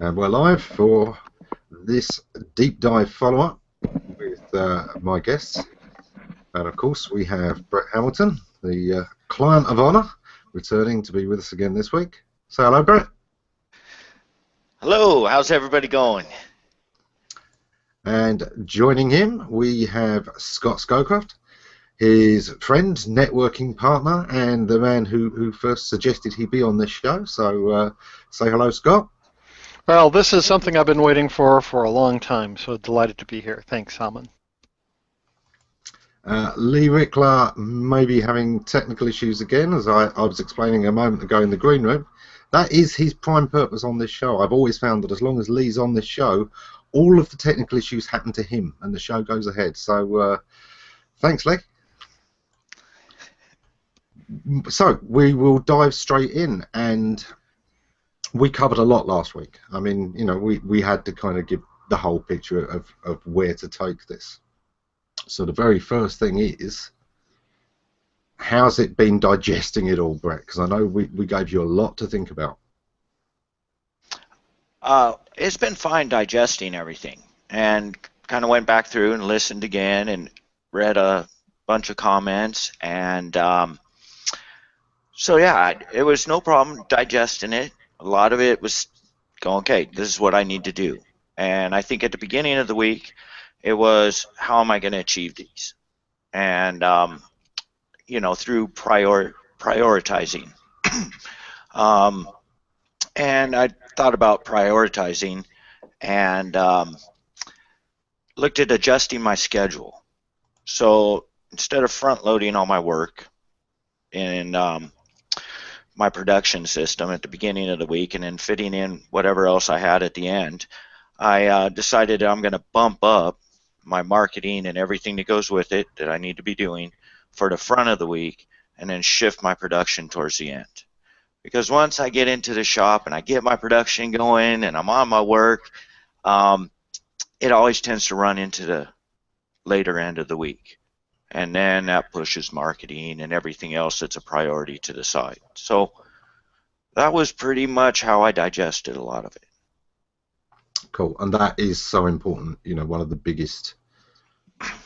And we're live for this deep dive follow-up with my guests. And of course, we have Brett Hamilton, the client of honour, returning to be with us again this week. Say hello, Brett. Hello, how's everybody going? And joining him, we have Scott Scowcroft, his friend, networking partner, and the man who first suggested he be on this show. So say hello, Scott. Well, this is something I've been waiting for a long time, so delighted to be here. Thanks, Salman. Lee Rickler may be having technical issues again, as I was explaining a moment ago in the green room. That is his prime purpose on this show. I've always found that as long as Lee's on this show, all of the technical issues happen to him, and the show goes ahead. So thanks, Lee. So we will dive straight in, and we covered a lot last week. I mean, you know, we had to kind of give the whole picture of where to take this. So the very first thing is, how's it been digesting it all, Brett? Because I know we gave you a lot to think about. It's been fine digesting everything, and kind of went back through and listened again and read a bunch of comments, and so yeah, it was no problem digesting it. A lot of it was going, okay, this is what I need to do. And I think at the beginning of the week, it was, how am I going to achieve these? And, you know, through prioritizing. And I thought about prioritizing and looked at adjusting my schedule. So instead of front-loading all my work in my production system at the beginning of the week and then fitting in whatever else I had at the end, I decided I'm going to bump up my marketing and everything that goes with it that I need to be doing for the front of the week, and then shift my production towards the end. Because once I get into the shop and I get my production going and I'm on my work, it always tends to run into the later end of the week. And then that pushes marketing and everything else that's a priority to the side. So that was pretty much how I digested a lot of it. Cool, and that is so important. You know, one of the biggest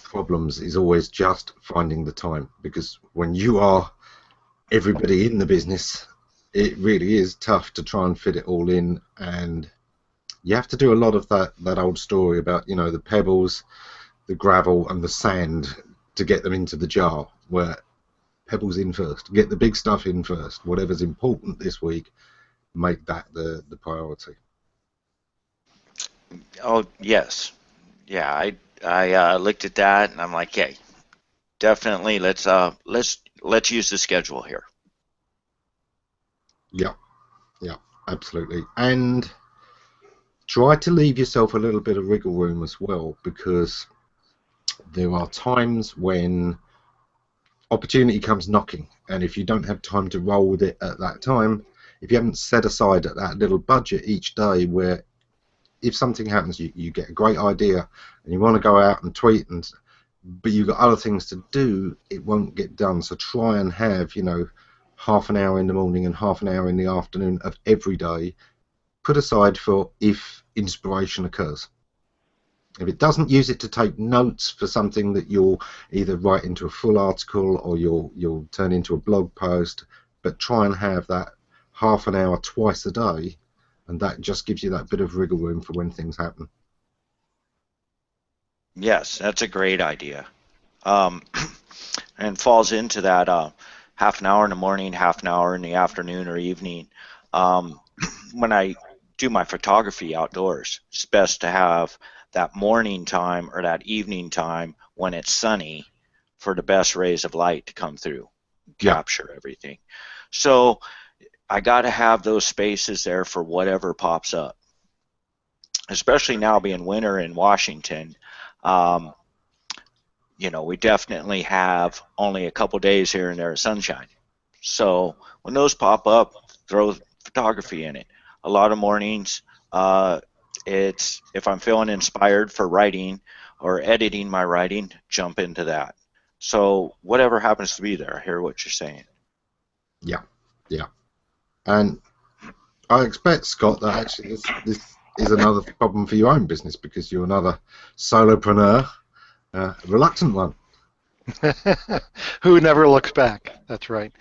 problems is always just finding the time, because when you are everybody in the business, it really is tough to try and fit it all in, and you have to do a lot of that old story about, you know, the pebbles, the gravel, and the sand to get them into the jar, where pebbles in first, get the big stuff in first, whatever's important this week, make that the priority. Oh, yes. Yeah, I looked at that and I'm like, hey, definitely let's use the schedule here. Yeah, absolutely. And try to leave yourself a little bit of wiggle room as well, because there are times when opportunity comes knocking, and if you don't have time to roll with it at that time, if you haven't set aside that little budget each day where if something happens, you get a great idea and you want to go out and tweet, but you've got other things to do, it won't get done. So try and have, you know, half an hour in the morning and half an hour in the afternoon of every day put aside for if inspiration occurs. If it doesn't, use it to take notes for something that you'll either write into a full article or you'll turn into a blog post, but try and have that half an hour twice a day, and that just gives you that bit of wriggle room for when things happen. Yes, that's a great idea. And falls into that half an hour in the morning, half an hour in the afternoon or evening. When I do my photography outdoors, it's best to have that morning time or that evening time when it's sunny for the best rays of light to come through, capture everything. So I got to have those spaces there for whatever pops up, especially now being winter in Washington. You know, we definitely have only a couple days here and there of sunshine. So when those pop up, throw photography in it. A lot of mornings, it's if I'm feeling inspired for writing or editing my writing, jump into that. So whatever happens to be there, I hear what you're saying. Yeah. And I expect, Scott, that actually this is another problem for your own business because you're another solopreneur, reluctant one. Who never looks back. That's right.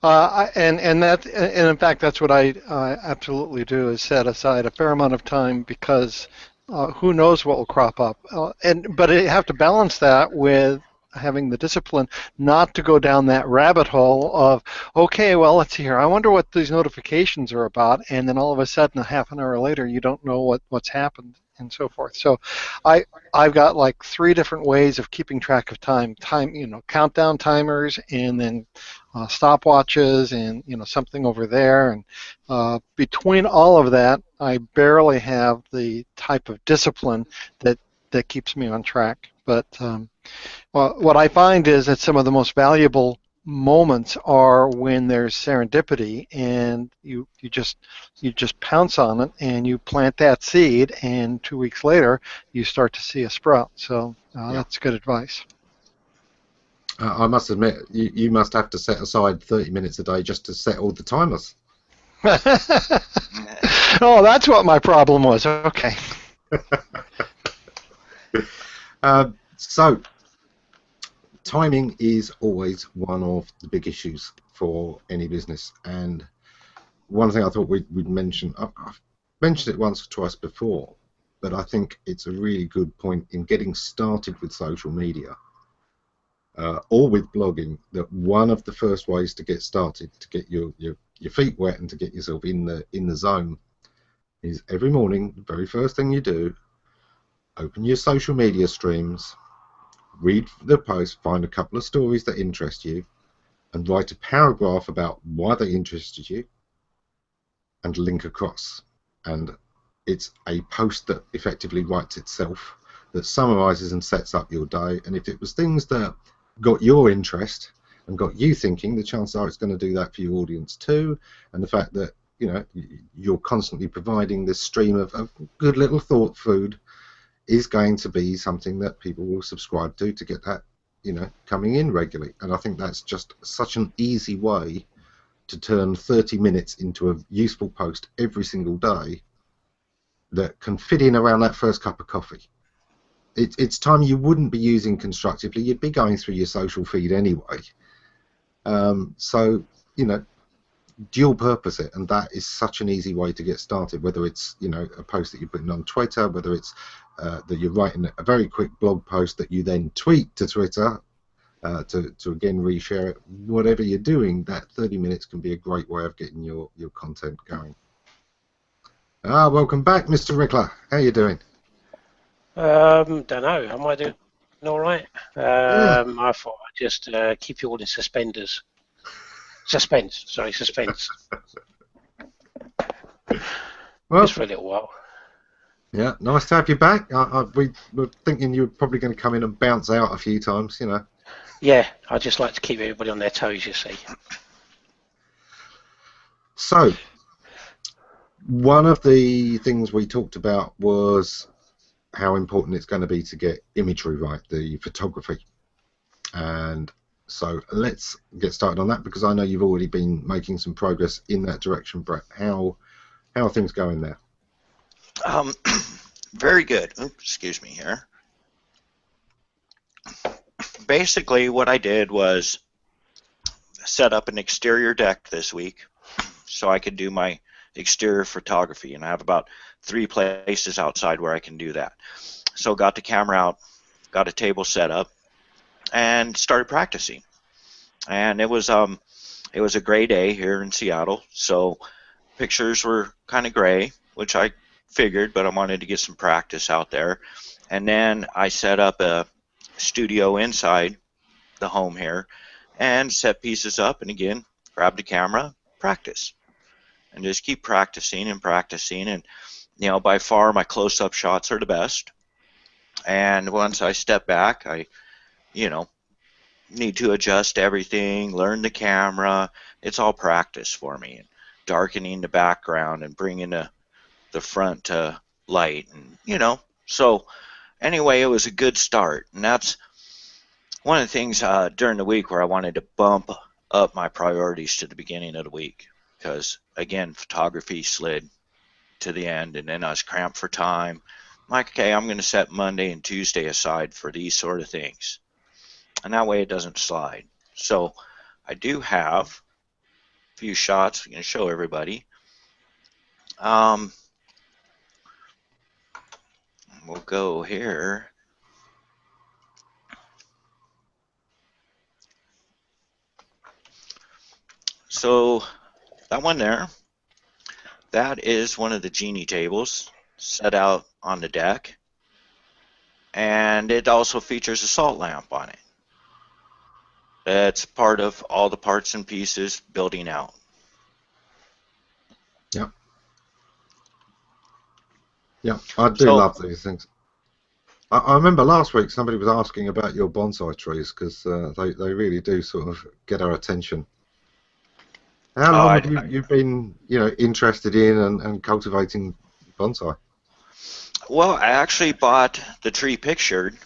And in fact, that's what I absolutely do is set aside a fair amount of time because who knows what will crop up. But you have to balance that with having the discipline not to go down that rabbit hole of, okay, well, let's see here. I wonder what these notifications are about, and then all of a sudden, a half an hour later, you don't know what's happened and so forth. So, I've got like 3 different ways of keeping track of time, countdown timers, and then stopwatches, and something over there. And between all of that, I barely have the type of discipline that keeps me on track. But well, what I find is that some of the most valuable moments are when there's serendipity and you just pounce on it and you plant that seed, and 2 weeks later you start to see a sprout. So that's good advice. I must admit, you must have to set aside 30 minutes a day just to set all the timers. Oh, that's what my problem was. Okay. So, timing is always one of the big issues for any business, and one thing I thought we'd mention, I've mentioned it once or twice before, but I think it's a really good point in getting started with social media or with blogging, that one of the first ways to get started, to get your feet wet and to get yourself in the zone, is every morning, the very first thing you do, open your social media streams, read the post, find a couple of stories that interest you, and write a paragraph about why they interested you, and link across. And it's a post that effectively writes itself, that summarizes and sets up your day. And if it was things that got your interest and got you thinking, the chances are it's going to do that for your audience too. And the fact that you're constantly providing this stream of good little thought food is going to be something that people will subscribe to get that coming in regularly. And I think that's just such an easy way to turn 30 minutes into a useful post every single day that can fit in around that first cup of coffee. It's time you wouldn't be using constructively. You'd be going through your social feed anyway. So dual purpose it, and that is such an easy way to get started, whether it's a post that you're putting on Twitter, whether it's that you're writing a very quick blog post that you then tweet to Twitter to again reshare it. Whatever you're doing, that 30 minutes can be a great way of getting your content going. Welcome back, Mr. Rickler. How you doing? Don't know. Am I doing all right? I thought I'd just keep you all in suspenders. Suspense. Well, just for a little while. Yeah, nice to have you back. We were thinking you were probably going to come in and bounce out a few times, Yeah, I just like to keep everybody on their toes, you see. So, one of the things we talked about was how important it's going to be to get imagery right, the photography. And so let's get started on that, because I know you've already been making some progress in that direction, Brett. How are things going there? Very good. Oops, excuse me here. Basically, what I did was set up an exterior deck this week so I could do my exterior photography, and I have about 3 places outside where I can do that. So got the camera out, got a table set up, and started practicing. And it was a gray day here in Seattle, so pictures were kind of gray, which I figured, but I wanted to get some practice out there. And then I set up a studio inside the home here and set pieces up, and again, grab the camera, practice, and just keep practicing and practicing. And by far my close-up shots are the best. And once I step back, I need to adjust everything, learn the camera. It's all practice for me. And darkening the background and bringing the front to light, and so anyway, it was a good start. And that's one of the things during the week where I wanted to bump up my priorities to the beginning of the week, because again, photography slid to the end, and then I was cramped for time. I'm like, okay, I'm going to set Monday and Tuesday aside for these sort of things, and that way it doesn't slide. So I do have a few shots we can show everybody. We'll go here. So that one there, that is one of the genie tables set out on the deck, and it also features a salt lamp on it. That's part of all the parts and pieces building out. Yeah. Yeah, I do love these things. I remember last week somebody was asking about your bonsai trees, because they really do sort of get our attention. How long have you been, interested in and cultivating bonsai? Well, I actually bought the tree pictured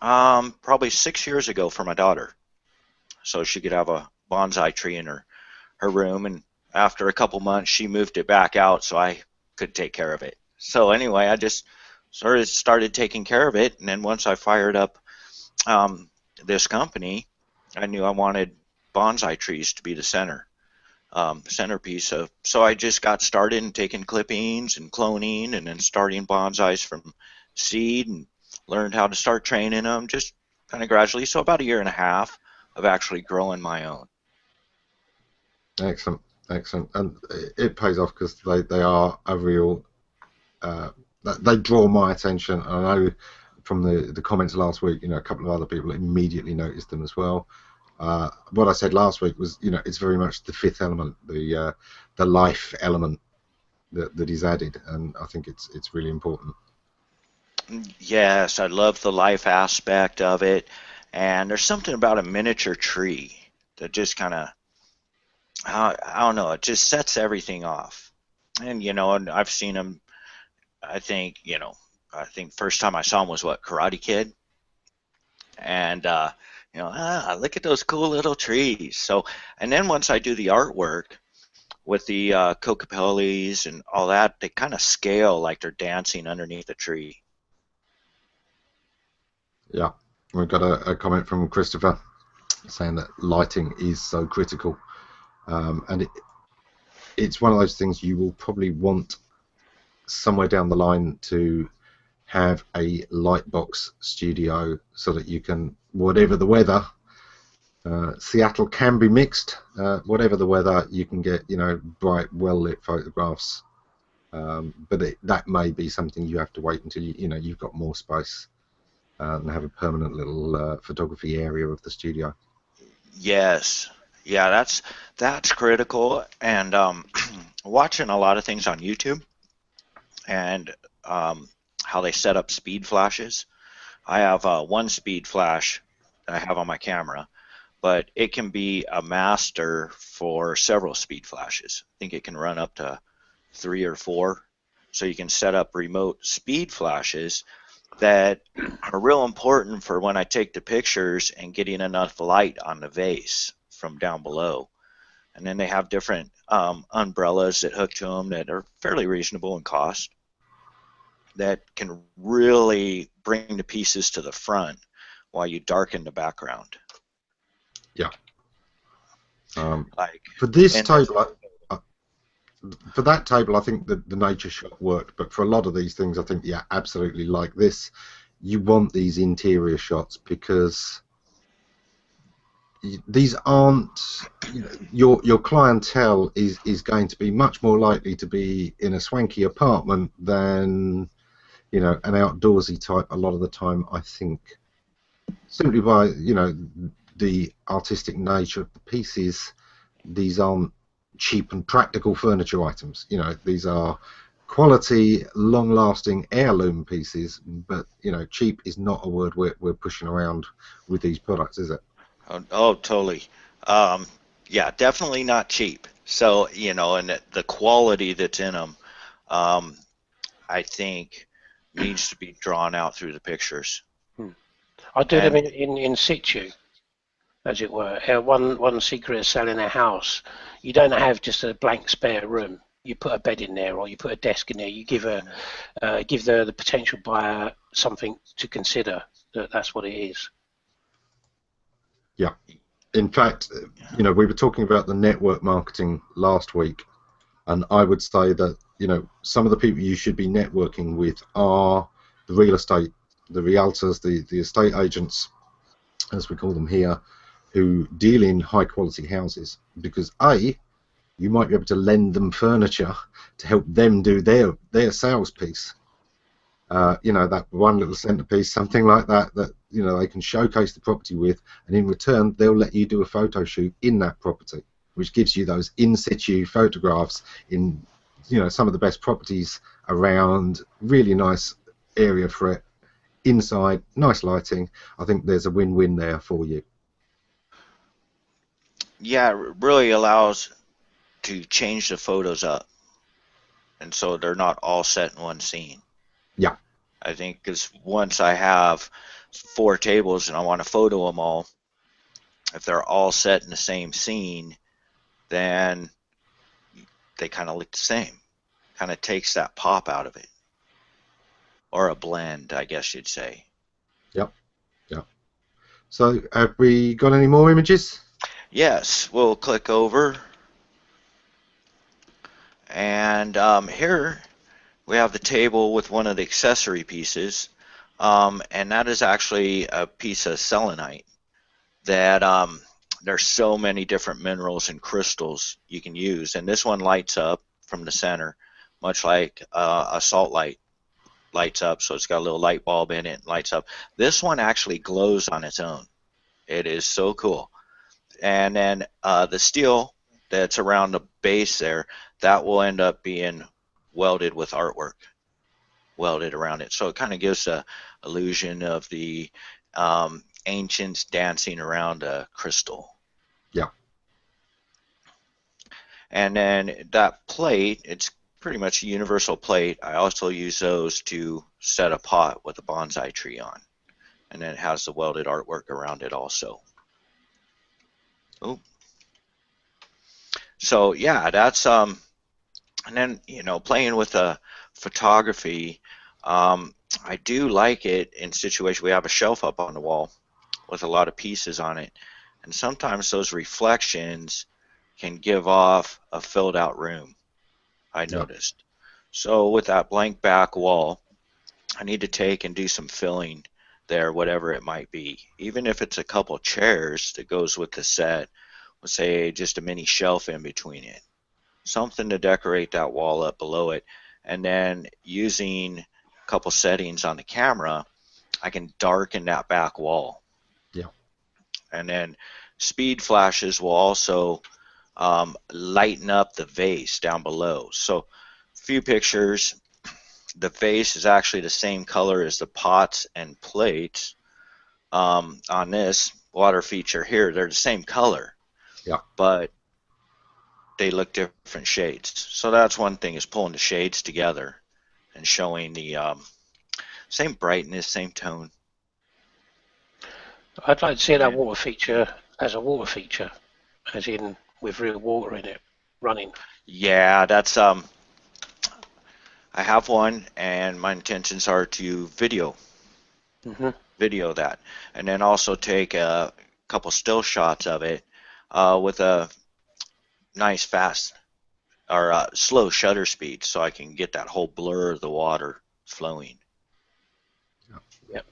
probably 6 years ago for my daughter, so she could have a bonsai tree in her room. And after a couple months, she moved it back out so I could take care of it. So anyway, I just started taking care of it, and then once I fired up this company, I knew I wanted bonsai trees to be the centerpiece of. So I just got started in taking clippings and cloning, and then starting bonsais from seed, and learned how to start training them just kind of gradually. So about 1.5 years of actually growing my own. Excellent, excellent, and it pays off because they are a real. They draw my attention. I know from the comments last week, a couple of other people immediately noticed them as well. What I said last week was, it's very much the fifth element, the life element that is added, and I think it's really important. Yes, I love the life aspect of it, and there's something about a miniature tree that just kind of, I don't know, it just sets everything off. And and I've seen them. I think first time I saw him was Karate Kid, and look at those cool little trees. So, and then once I do the artwork with the Cocopelis and all that, they kind of scale like they're dancing underneath the tree. Yeah, we've got a comment from Christopher saying that lighting is so critical, and it's one of those things you will probably want somewhere down the line to have a light box studio so that you can, whatever the weather, Seattle can be mixed, whatever the weather, you can get bright, well lit photographs, but that may be something you have to wait until you've got more space and have a permanent little photography area of the studio. Yes, yeah, that's critical. And watching a lot of things on YouTube, and how they set up speed flashes. I have one speed flash that I have on my camera, but it can be a master for several speed flashes. I think it can run up to 3 or 4. So you can set up remote speed flashes that are real important for when I take the pictures and getting enough light on the vase from down below. And then they have different umbrellas that hook to them that are fairly reasonable in cost, that can really bring the pieces to the front while you darken the background. Yeah. For this table, for that table, I think the nature shot worked, but for a lot of these things, I think, yeah, absolutely, like this, you want these interior shots because these aren't, your clientele is going to be much more likely to be in a swanky apartment than an outdoorsy type a lot of the time, I think, simply by the artistic nature of the pieces. These aren't cheap and practical furniture items. These are quality, long-lasting heirloom pieces, but cheap is not a word we're pushing around with these products, is it? Oh, totally. Yeah, definitely not cheap. So, and the quality that's in them, I think, needs to be drawn out through the pictures. I do them in situ, as it were. One secret of selling a house, you don't have just a blank spare room. you put a bed in there or you put a desk in there, you give the potential buyer something to consider. That's what it is. Yeah. In fact, we were talking about the network marketing last week, and I would say that some of the people you should be networking with are the real estate, the realtors, the estate agents, as we call them here, who deal in high quality houses, because you might be able to lend them furniture to help them do their sales piece. That one little centerpiece, something like that they can showcase the property with, and in return they'll let you do a photo shoot in that property, which gives you those in situ photographs in some of the best properties around. Really nice area for it, inside, nice lighting. I think there's a win-win there for you. Yeah, it really allows to change the photos up, and so they're not all set in one scene. Yeah. I think because once I have 4 tables and I want to photo them all, if they're all set in the same scene, then they kind of look the same. Kind of takes that pop out of it. Or a blend, I guess you'd say. Yep. So have we got any more images? Yes, we'll click over. And here we have the table with one of the accessory pieces. And that is actually a piece of selenite that there's so many different minerals and crystals you can use. And this one lights up from the center, much like a salt light lights up. So it's got a little light bulb in it and lights up. This one actually glows on its own. It is so cool. And then the steel that's around the base there, that will end up being welded with artwork, welded around it. So it kind of gives a illusion of the ancients dancing around a crystal. Yeah. And then that plate, it's pretty much a universal plate. I also use those to set a pot with a bonsai tree on. And then it has the welded artwork around it also. Oh. So yeah, that's and then playing with photography, I do like it in situations. We have a shelf up on the wall with a lot of pieces on it, and sometimes those reflections can give off a filled out room, I noticed. So with that blank back wall, I need to take and do some filling there, whatever it might be. Even if it's a couple chairs that goes with the set, let's say just a mini shelf in between it. Something to decorate that wall up below it. And then using a couple settings on the camera, I can darken that back wall. Yeah. And then speed flashes will also lighten up the vase down below. So a few pictures. The vase is actually the same color as the pots and plates on this water feature here. They're the same color. Yeah. But they look different shades. So that's one thing, is pulling the shades together and showing the same brightness, same tone. I'd like to see that water feature as a water feature, as in with real water in it, running. Yeah, that's I have one, and my intentions are to video that, and then also take a couple still shots of it with a nice fast or slow shutter speed, so I can get that whole blur of the water flowing. Yep.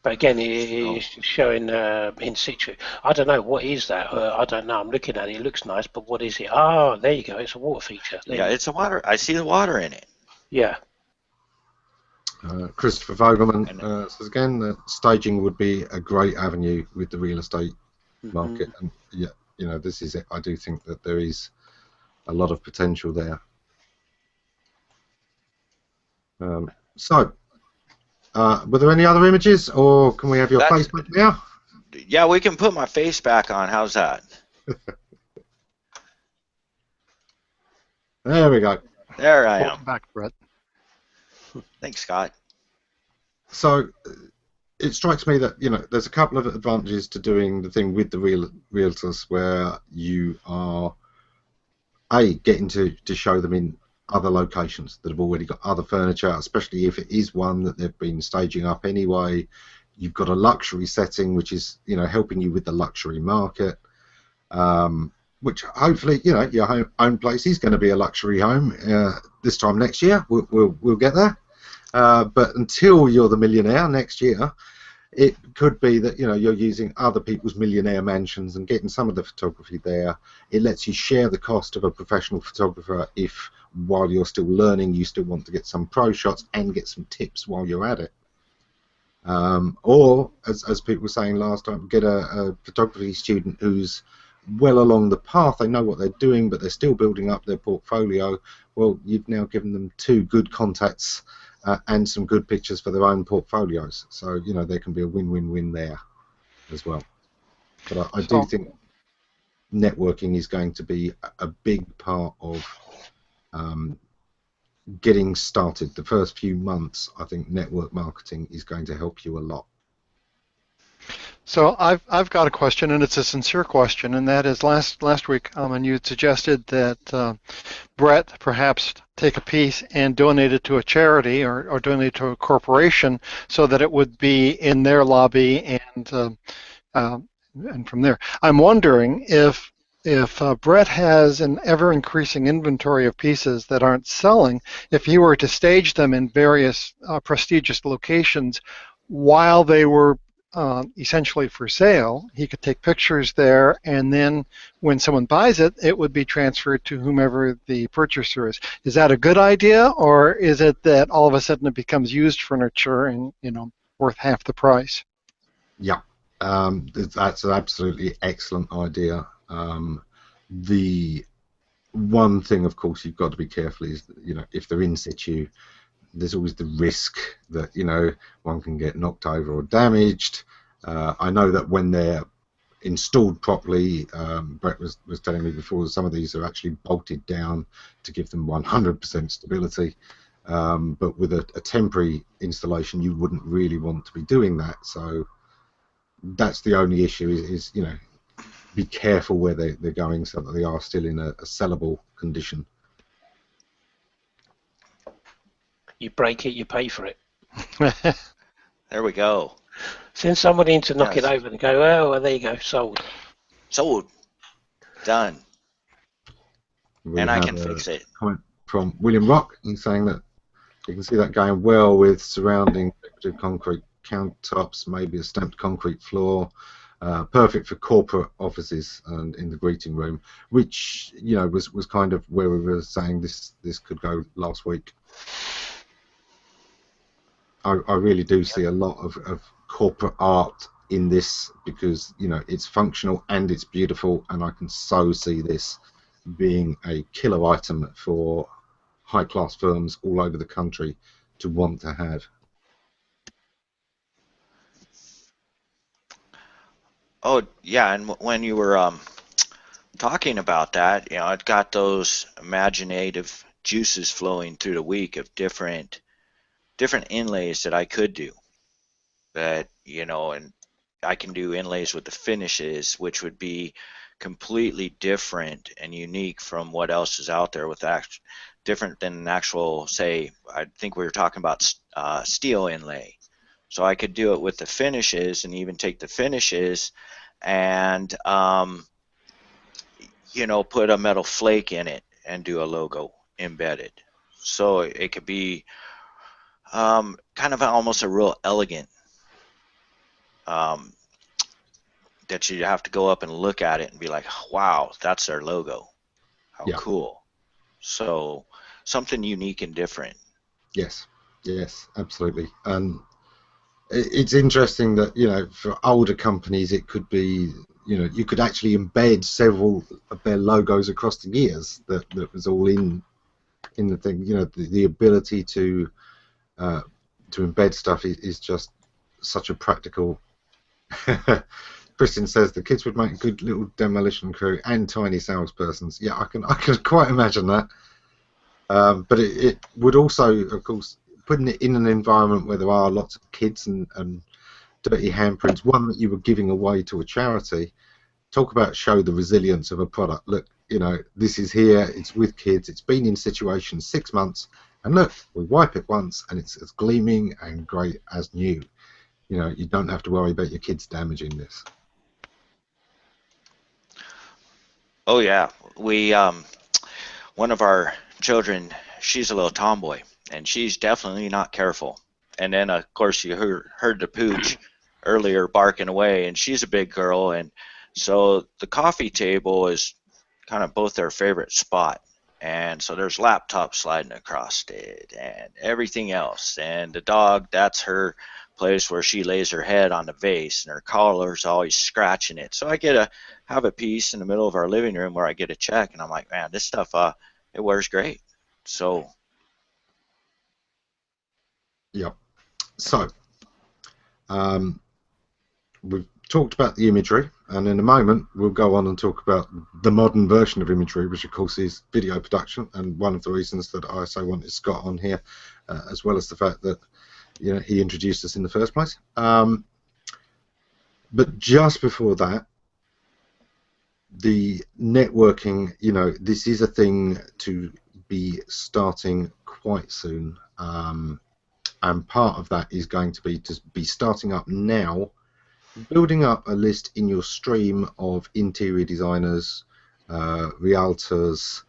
But again, it's showing in situ. I don't know, what is that? I don't know. I'm looking at it. It looks nice, but what is it? Oh, there you go. It's a water feature. Yeah, it's a water. I see the water in it. Yeah. Christopher Vogelman says again that staging would be a great avenue with the real estate market, and this is it. I do think that there is a lot of potential there. So, were there any other images, or can we have your face back now? Yeah, we can put my face back on. How's that? There we go. There I am. Welcome back, Brett. Thanks, Scott. So it strikes me that there's a couple of advantages to doing the thing with the realtors, where you are getting to show them other locations that have already got other furniture, especially if it is one that they've been staging up anyway. You've got a luxury setting, which is, you know, helping you with the luxury market, which hopefully, you know, your own place is going to be a luxury home this time next year. We'll get there. But until you're the millionaire next year, it could be that, you know, you're using other people's millionaire mansions and getting some of the photography there. It lets you share the cost of a professional photographer if, while you're still learning, you still want to get some pro shots and get some tips while you're at it. Or, as people were saying last time, get a photography student who's well along the path. They know what they're doing, but they're still building up their portfolio. Well, you've now given them 2 good contacts and some good pictures for their own portfolios. So, you know, there can be a win-win-win there as well. But I do think networking is going to be a big part of getting started. The first few months, I think network marketing is going to help you a lot. So I've got a question, and it's a sincere question, and that is last week, you had suggested that Brett perhaps take a piece and donate it to a charity or donate it to a corporation so that it would be in their lobby and from there. I'm wondering if Brett has an ever-increasing inventory of pieces that aren't selling, if he were to stage them in various prestigious locations while they were essentially for sale, he could take pictures there, and then when someone buys it, it would be transferred to whomever the purchaser is. Is that a good idea, or is it that all of a sudden it becomes used furniture and, you know, worth half the price? Yeah, that's an absolutely excellent idea. The one thing, of course, you've got to be careful is, you know, if they're in situ, there's always the risk that, you know, one can get knocked over or damaged. I know that when they're installed properly, Brett was telling me before, some of these are actually bolted down to give them 100% stability. But with a temporary installation, you wouldn't really want to be doing that. So that's the only issue is, you know, be careful where they're going so that they are still in a sellable condition. You break it, you pay for it. There we go. Send somebody in to knock it over and go, oh, well, there you go, sold. Sold. Done. And I can fix it. Comment from William Rock. He's saying that you can see that going well with surrounding decorative concrete countertops, maybe a stamped concrete floor. Perfect for corporate offices and in the greeting room, which, you know, was kind of where we were saying this could go last week. I really do see a lot of corporate art in this because, you know, it's functional and it's beautiful, and I can so see this being a killer item for high-class firms all over the country to want to have. Oh, yeah, and when you were talking about that, you know, it got those imaginative juices flowing through the week of different inlays that I could do. That, you know, and I can do inlays with the finishes, which would be completely different and unique from what else is out there, with different than an actual, say, I think we were talking about steel inlay. So I could do it with the finishes and even take the finishes and, you know, put a metal flake in it and do a logo embedded. So it could be kind of almost a real elegant, that you have to go up and look at it and be like, wow, that's their logo. How cool. So something unique and different. Yes, absolutely. It's interesting that, you know, for older companies it could be, you know, you could actually embed several of their logos across the years that was all in the thing. You know, the ability to embed stuff is just such a practical. Christian says the kids would make a good little demolition crew and tiny salespersons. Yeah, I can quite imagine that. But it would also, of course, putting it in an environment where there are lots of kids and dirty handprints, one that you were giving away to a charity. Talk about show the resilience of a product. Look, you know, this is here, it's with kids, it's been in situations 6 months, and look, we wipe it once and it's as gleaming and great as new. You know, you don't have to worry about your kids damaging this. Oh yeah, we one of our children, she's a little tomboy, and she's definitely not careful. And then of course you heard the pooch earlier barking away, and she's a big girl, and so the coffee table is kind of both their favorite spot. And so there's laptops sliding across it and everything else. And the dog, that's her place where she lays her head on the vase, and her collar's always scratching it. So I get to have a piece in the middle of our living room where I get a check, and I'm like, man, this stuff, it wears great. So. Yep. So, we've talked about the imagery, and in a moment we'll go on and talk about the modern version of imagery, which of course is video production, and one of the reasons that I so wanted Scott on here, as well as the fact that, you know, he introduced us in the first place. But just before that, the networking, you know, this is a thing to be starting quite soon, and part of that is going to be starting up now, building up a list in your stream of interior designers, realtors,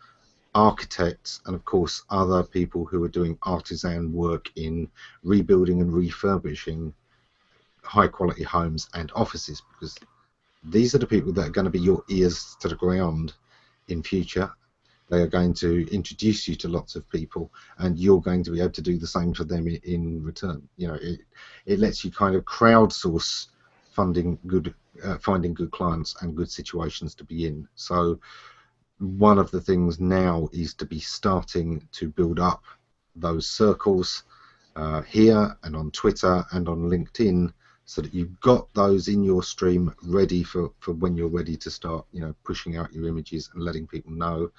architects, and of course other people who are doing artisan work in rebuilding and refurbishing high quality homes and offices, because these are the people that are going to be your ears to the ground in future. They are going to introduce you to lots of people, and you're going to be able to do the same for them in return. You know, it lets you kind of crowdsource finding good clients and good situations to be in. So one of the things now is to be starting to build up those circles here and on Twitter and on LinkedIn, so that you've got those in your stream ready for when you're ready to start, you know, pushing out your images and letting people know,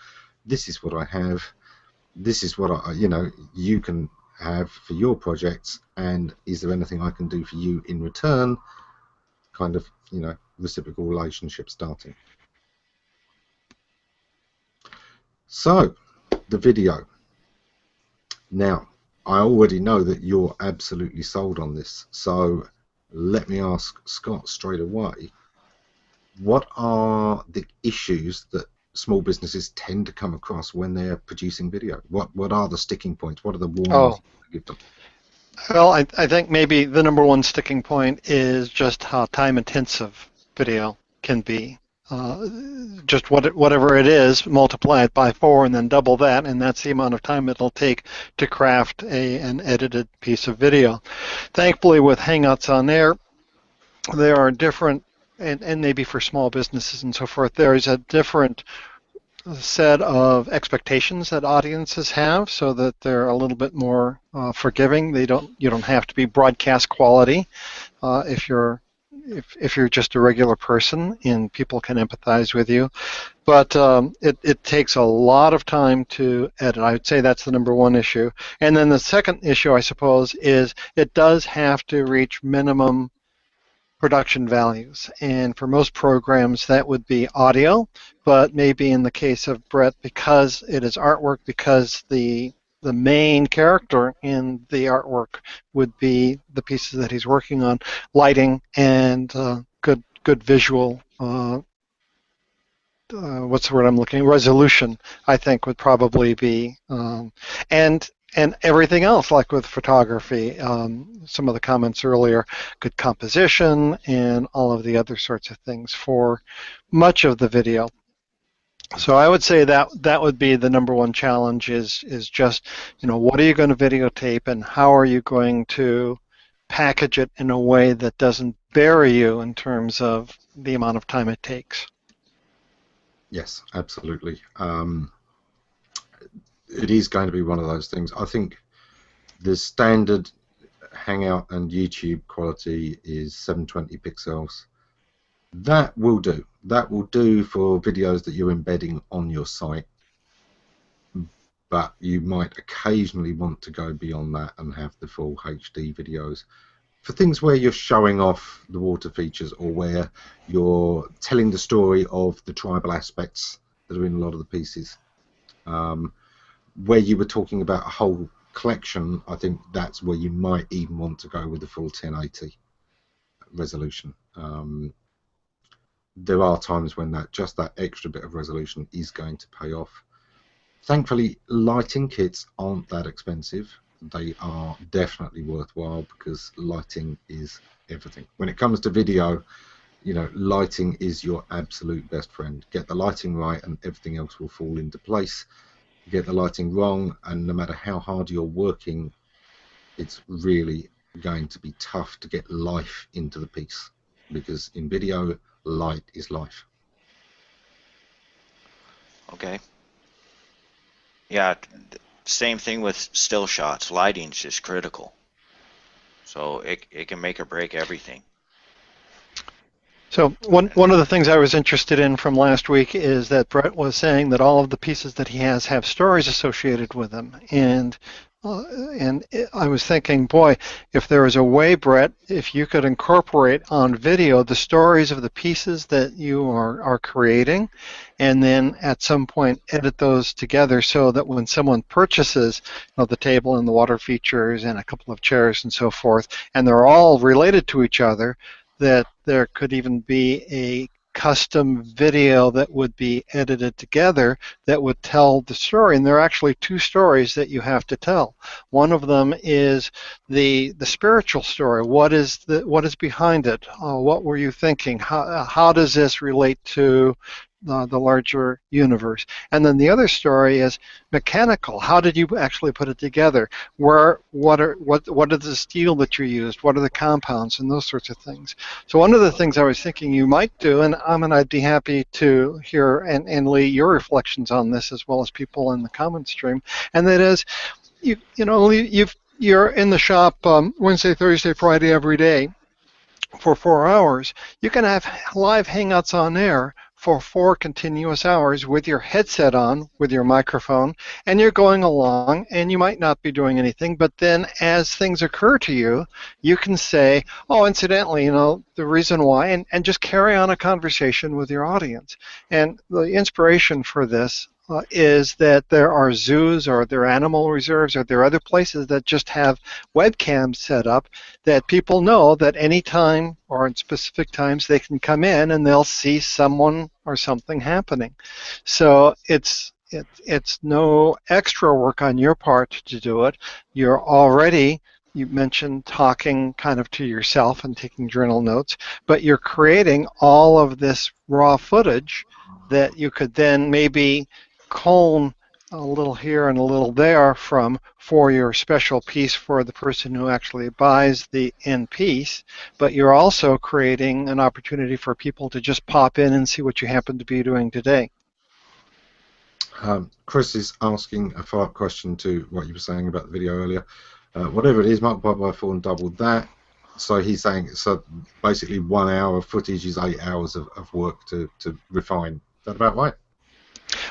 this is what I have, this is what you know, you can have for your projects, and is there anything I can do for you in return? Kind of, you know, reciprocal relationship starting. So, the video. Now, I already know that you're absolutely sold on this, so let me ask Scott straight away, what are the issues that small businesses tend to come across when they're producing video? What are the sticking points? What are the warnings you give them? Well, I think maybe the number one sticking point is just how time intensive video can be. Just whatever it is, multiply it by 4 and then double that, and that's the amount of time it'll take to craft an edited piece of video. Thankfully, with Hangouts on Air, there are different, and maybe for small businesses and so forth, there is a different set of expectations that audiences have, so that they're a little bit more forgiving. You don't have to be broadcast quality if you're just a regular person, and people can empathize with you. But it takes a lot of time to edit. I would say that's the number one issue. And then the second issue, I suppose, is it does have to reach minimum production values. And for most programs, that would be audio, but maybe in the case of Brett, because it is artwork, because the main character in the artwork would be the pieces that he's working on, lighting and good visual, what's the word I'm looking at? Resolution, I think, would probably be, and everything else, like with photography, some of the comments earlier, good composition and all of the other sorts of things for much of the video. So I would say that would be the number one challenge, is just, you know, what are you going to videotape, and how are you going to package it in a way that doesn't bury you in terms of the amount of time it takes. Yes, absolutely. It is going to be one of those things. I think the standard Hangout and YouTube quality is 720 pixels. That will do. That will do for videos that you're embedding on your site. But you might occasionally want to go beyond that and have the full HD videos. For things where you're showing off the water features, or where you're telling the story of the tribal aspects that are in a lot of the pieces. Where you were talking about a whole collection, I think that's where you might even want to go with the full 1080 resolution. There are times when just that extra bit of resolution is going to pay off. Thankfully, lighting kits aren't that expensive. They are definitely worthwhile because lighting is everything. When it comes to video, you know, lighting is your absolute best friend. Get the lighting right and everything else will fall into place. Get the lighting wrong and no matter how hard you're working, it's really going to be tough to get life into the piece, because in video, light is life. Okay. Yeah, same thing with still shots. Lighting's just critical. So it can make or break everything. So one of the things I was interested in from last week is that Brett was saying that all of the pieces that he has have stories associated with them, and I was thinking, boy, if there was a way, Brett, if you could incorporate on video the stories of the pieces that you are creating, and then at some point edit those together so that when someone purchases, you know, the table and the water features and a couple of chairs and so forth, and they're all related to each other, that there could even be a custom video that would be edited together that would tell the story. And there are actually two stories that you have to tell. One of them is the spiritual story. What is behind it? What were you thinking? How does this relate to the larger universe? And then the other story is mechanical. How did you actually put it together? What are the steel that you used? What are the compounds and those sorts of things? So one of the things I was thinking you might do, and I'd be happy to hear, and Lee, your reflections on this as well as people in the comment stream, and that is, you're in the shop Wednesday, Thursday, Friday every day for 4 hours. You can have live hangouts on air for 4 continuous hours with your headset on, with your microphone, and you're going along, and you might not be doing anything, but then as things occur to you, you can say, oh, incidentally, you know, the reason why, and just carry on a conversation with your audience. And the inspiration for this is that there are zoos or there are animal reserves or there are other places that just have webcams set up that people know that any time or in specific times they can come in and they'll see someone or something happening. So it's no extra work on your part to do it. You're already, you mentioned talking kind of to yourself and taking journal notes, but you're creating all of this raw footage that you could then maybe clone a little here and a little there for your special piece for the person who actually buys the end piece, but you're also creating an opportunity for people to just pop in and see what you happen to be doing today. Chris is asking a follow-up question to what you were saying about the video earlier. Whatever it is, multiply by 4 and double that. So he's saying, so basically 1 hour of footage is 8 hours of work to refine. Is that about right?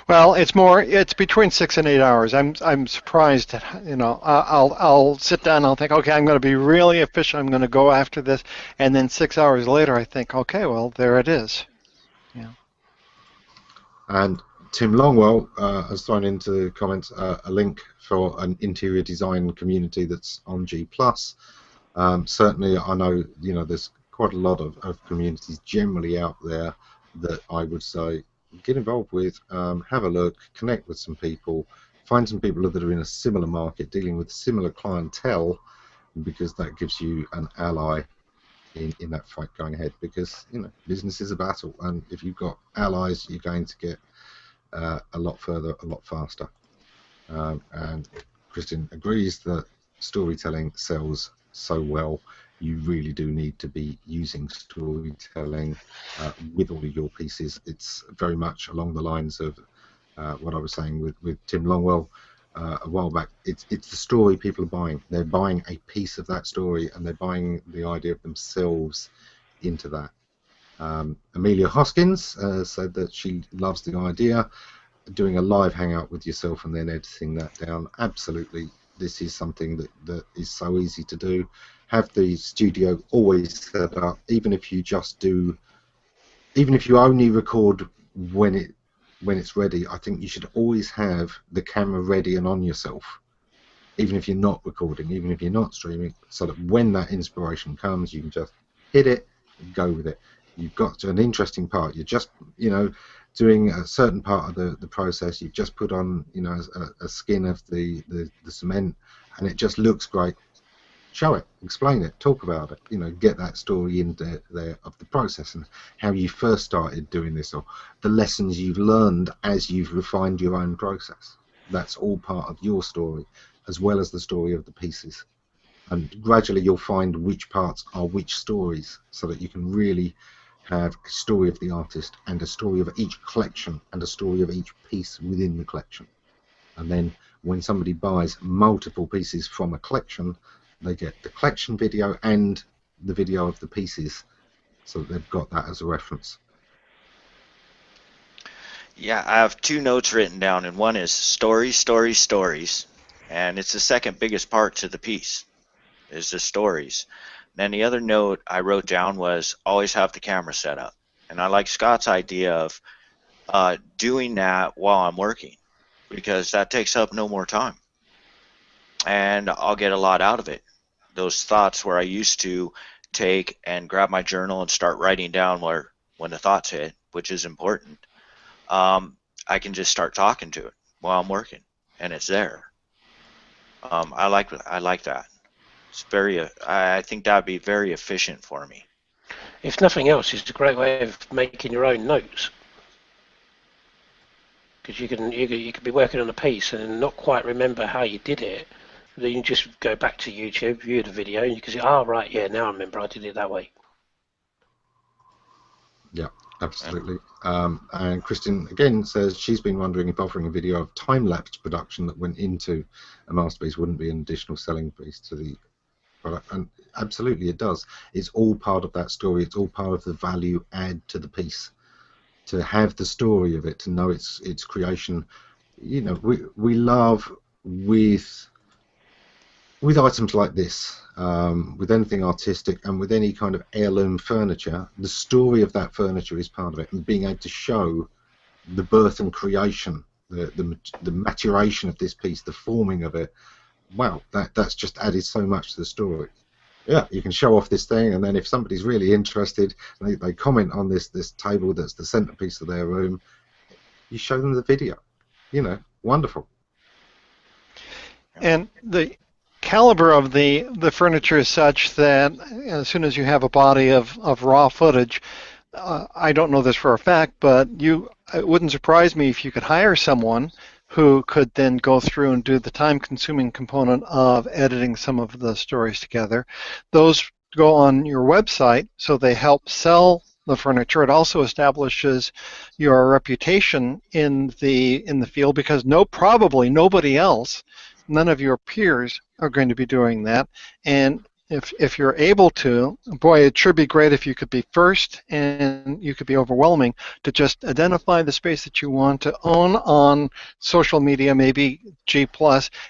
Well, it's between 6 and 8 hours. I'm surprised, you know, I'll sit down and I'll think, okay, I'm going to be really efficient, I'm going to go after this, and then 6 hours later I think, okay, well, there it is. Yeah. And Tim Longwell has thrown into the comments a link for an interior design community that's on G+. Certainly, I know, you know, there's quite a lot of communities generally out there that I would say get involved with, have a look, connect with some people, find some people that are in a similar market, dealing with similar clientele, because that gives you an ally in that fight going ahead. Because, you know, business is a battle, and if you've got allies, you're going to get a lot further, a lot faster. And Christian agrees that storytelling sells so well. You really do need to be using storytelling with all of your pieces. It's very much along the lines of what I was saying with Tim Longwell a while back. It's the story people are buying. They're buying a piece of that story, and they're buying the idea of themselves into that. Amelia Hoskins said that she loves the idea. Doing a live hangout with yourself and then editing that down. Absolutely, this is something that is so easy to do. Have the studio always set up, even if you only record when when it's ready, I think you should always have the camera ready and on yourself, even if you're not recording, even if you're not streaming, so that when that inspiration comes, you can just hit it and go with it. You've got an interesting part. You're just, doing a certain part of the process. You've just put on, a skin of the cement, and it just looks great. Show it, explain it, talk about it. Get that story in there of the process and how you first started doing this, or the lessons you've learned as you've refined your own process. That's all part of your story, as well as the story of the pieces. And gradually you'll find which parts are which stories, so that you can really have a story of the artist and a story of each collection and a story of each piece within the collection. And then when somebody buys multiple pieces from a collection, they get the collection video and the video of the pieces, so that they've got that as a reference. Yeah, I have 2 notes written down, and one is stories, stories, stories, and it's the second biggest part to the piece, is the stories. Then the other note I wrote down was always have the camera set up, and I like Scott's idea of doing that while I'm working, because that takes up no more time, and I'll get a lot out of it. Those thoughts where I used to take and grab my journal and start writing down when the thoughts hit, which is important, I can just start talking to it while I'm working, and it's there. I like that. It's I think that would be very efficient for me. If nothing else, it's a great way of making your own notes. Because you could be working on a piece and not quite remember how you did it. Then you just go back to YouTube, view the video, and you can say, "Oh, right, yeah, now I remember I did it that way." Yeah, absolutely. And Kristen again says she's been wondering if offering a video of time-lapse production that went into a masterpiece wouldn't be an additional selling piece to the product. And absolutely it does. It's all part of that story. It's all part of the value add to the piece. To have the story of it, to know its creation. We love with items like this, with anything artistic and with any kind of heirloom furniture, the story of that furniture is part of it, and being able to show the birth and creation, the maturation of this piece, the forming of it. Wow, that's just added so much to the story. Yeah, you can show off this thing, and then if somebody's really interested, and they comment on this table that's the centerpiece of their room, you show them the video. Wonderful. And the caliber of the furniture is such that as soon as you have a body of raw footage, I don't know this for a fact, but it wouldn't surprise me if you could hire someone who could then go through and do the time-consuming component of editing some of the stories together. Those go on your website, so they help sell the furniture. It also establishes your reputation in the field, because probably nobody else, none of your peers are going to be doing that. And if you're able to, boy, it sure be great if you could be first, and you could be overwhelming to just identify the space that you want to own on social media, maybe G+,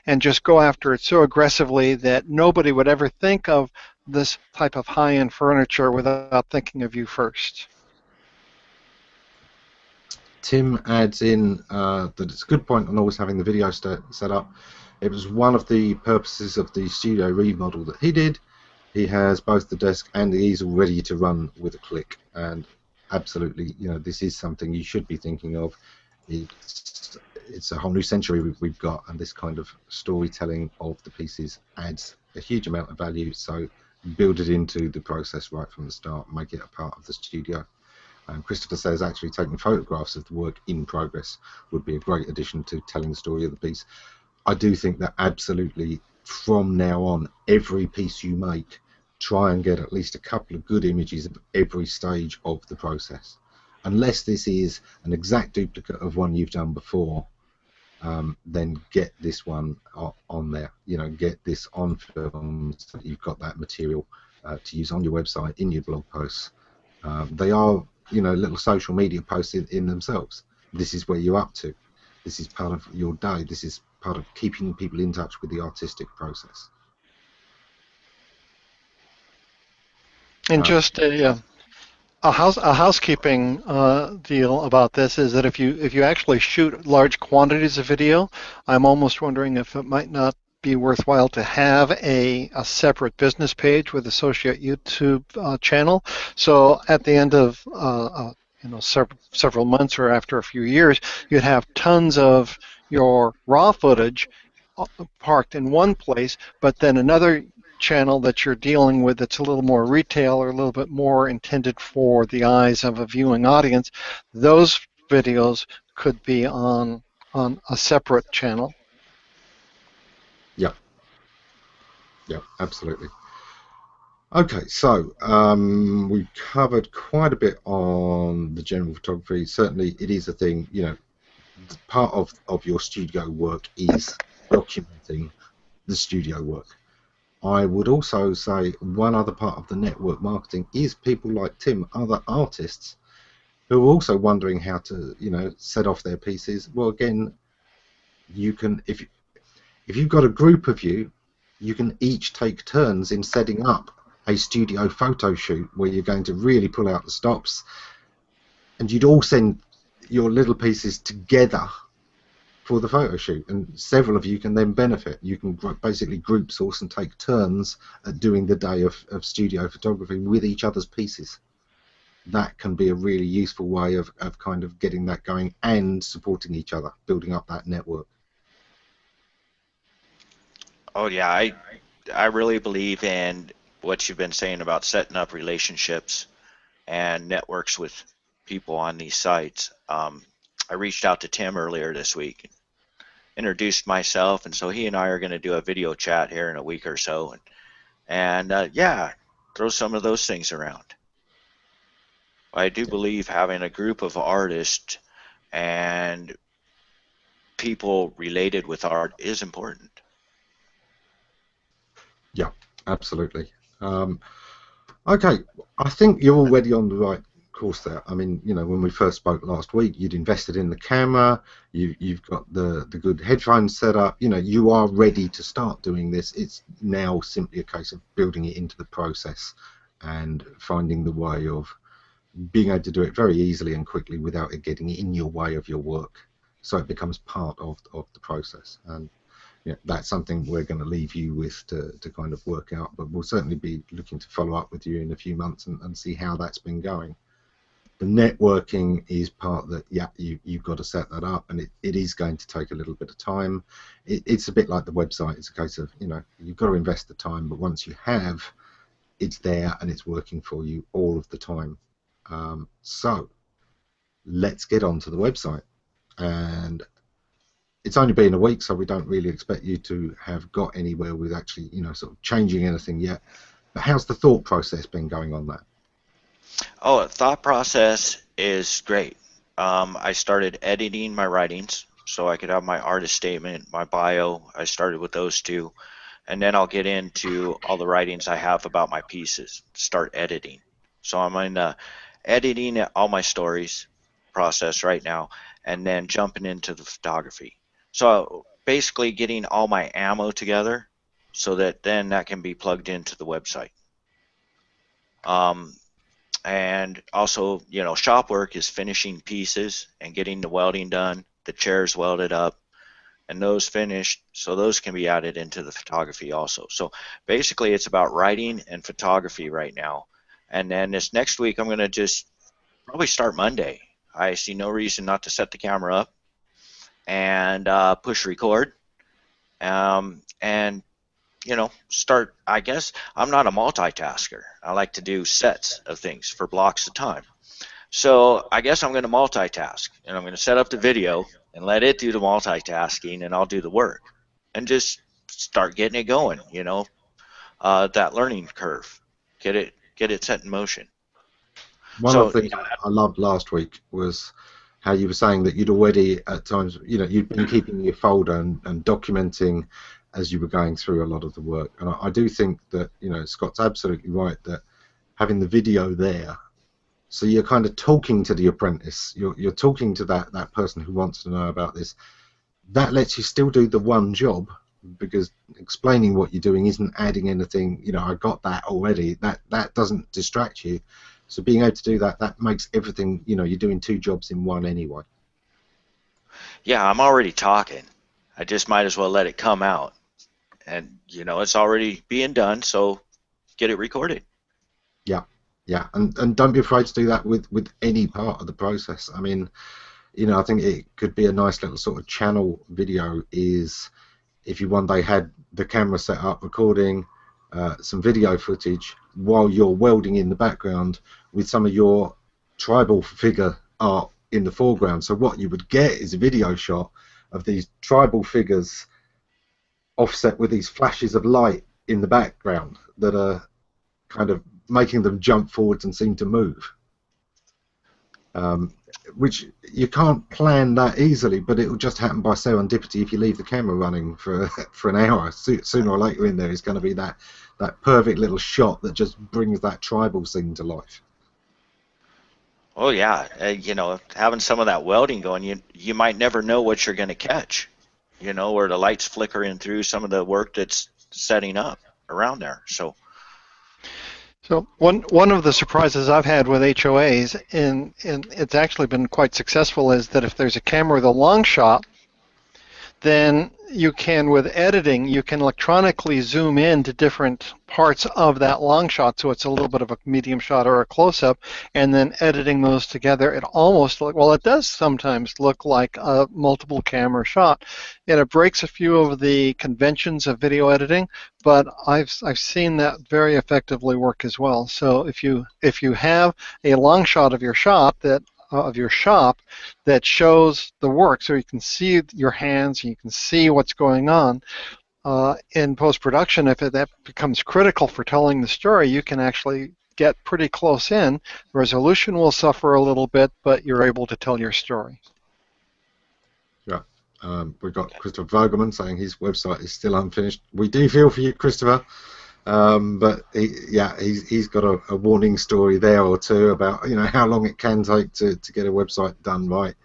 and just go after it so aggressively that nobody would ever think of this type of high-end furniture without thinking of you first. Tim adds in that it's a good point on always having the video set up. It was one of the purposes of the studio remodel that he did. He has both the desk and the easel ready to run with a click, and absolutely, this is something you should be thinking of. It's a whole new century we've got, and this kind of storytelling of the pieces adds a huge amount of value. So build it into the process right from the start, make it a part of the studio. Christopher says actually taking photographs of the work in progress would be a great addition to telling the story of the piece. I do think that absolutely from now on, every piece you make, try and get at least a couple of good images of every stage of the process. Unless this is an exact duplicate of one you've done before, then get this one on there. Get this on film so that you've got that material to use on your website, in your blog posts. They are, little social media posts in themselves. This is where you're up to. This is part of your day. This is part of keeping people in touch with the artistic process. And just a housekeeping deal about this is that if you actually shoot large quantities of video, I'm almost wondering if it might not be worthwhile to have a separate business page with associate YouTube channel. So at the end of several months or after a few years, you'd have tons of your raw footage parked in one place, but then another channel that you're dealing with that's a little more retail or a little bit more intended for the eyes of a viewing audience, those videos could be on a separate channel. Yeah, absolutely. Okay, so we covered quite a bit on the general photography. Certainly, it is a thing. Part of your studio work is documenting the studio work. I would also say one other part of the network marketing is people like Tim, other artists, who are also wondering how to, set off their pieces. Well, again, you can, if you've got a group of you can each take turns in setting up a studio photo shoot where you're going to really pull out the stops, and you'd all send your little pieces together for the photo shoot, and several of you can then benefit. You can basically group source and take turns at doing the day of studio photography with each other's pieces. That can be a really useful way of kind of getting that going and supporting each other, building up that network. Oh yeah, I really believe in what you've been saying about setting up relationships and networks with people on these sites. I reached out to Tim earlier this week, introduced myself, and so he and I are going to do a video chat here in a week or so, and yeah, throw some of those things around. I do believe having a group of artists and people related with art is important. Yeah, absolutely. Okay, I think you're already on the right course there. I mean, when we first spoke last week, you'd invested in the camera, you've got the good headphones set up, you are ready to start doing this. It's now simply a case of building it into the process and finding the way of being able to do it very easily and quickly without it getting in your way of your work, so it becomes part of the process. And that's something we're going to leave you with to kind of work out, but we'll certainly be looking to follow up with you in a few months and see how that's been going. The networking is part that, you've got to set that up, and it is going to take a little bit of time. It's a bit like the website. It's a case of, you've got to invest the time, but once you have, it's there and it's working for you all of the time. So let's get on to the website. And it's only been a week, so we don't really expect you to have got anywhere with actually, sort of changing anything yet. But how's the thought process been going on that? Oh, the thought process is great. I started editing my writings so I could have my artist statement, my bio. I started with those two, and then I'll get into all the writings I have about my pieces, start editing. So I'm in editing all my stories process right now, and then jumping into the photography. So basically getting all my ammo together so that then that can be plugged into the website. And also, shop work is finishing pieces and getting the welding done, the chairs welded up, and those finished, so those can be added into the photography also. So basically it's about writing and photography right now. And then this next week I'm going to just probably start Monday. I see no reason not to set the camera up and push record, and start. I guess I'm not a multitasker. I like to do sets of things for blocks of time. So I guess I'm going to multitask, and I'm going to set up the video and let it do the multitasking, and I'll do the work, and just start getting it going. That learning curve, get it set in motion. One of the things I loved last week was how you were saying that you'd already at times, you'd been keeping your folder and documenting as you were going through a lot of the work. And I do think that, Scott's absolutely right that having the video there, so you're kind of talking to the apprentice, you're talking to that person who wants to know about this. That lets you still do the one job, because explaining what you're doing isn't adding anything. I got that already. That doesn't distract you. So being able to do that, that makes everything, you know, you're doing 2 jobs in one anyway. Yeah, I'm already talking. I just might as well let it come out. And, you know, it's already being done, so get it recorded. Yeah, yeah, and don't be afraid to do that with any part of the process. I mean, you know, I think it could be a nice little sort of channel video is if you one day had the camera set up recording some video footage while you're welding in the background with some of your tribal figure art in the foreground. So what you would get is a video shot of these tribal figures offset with these flashes of light in the background that are kind of making them jump forwards and seem to move. Which you can't plan that easily, but it will just happen by serendipity if you leave the camera running for an hour. Sooner or later in there is going to be that perfect little shot that just brings that tribal scene to life. Oh yeah, you know, having some of that welding going, you might never know what you're going to catch, you know, or the lights flickering through some of the work that's setting up around there. So one of the surprises I've had with HOAs, and it's actually been quite successful, is that if there's a camera with a long shot, then you can, with editing, you can electronically zoom in to different parts of that long shot, so it's a little bit of a medium shot or a close-up, and then editing those together, it almost it does sometimes look like a multiple camera shot, and it breaks a few of the conventions of video editing, but I've seen that very effectively work as well. So if you have a long shot of your shop that shows the work, so you can see your hands, you can see what's going on. In post-production, if that becomes critical for telling the story, you can actually get pretty close in. Resolution will suffer a little bit, but you're able to tell your story. Yeah. We've got Christopher Vogelman saying his website is still unfinished. We do feel for you, Christopher. But he's got a warning story there or two about, you know, how long it can take to get a website done right.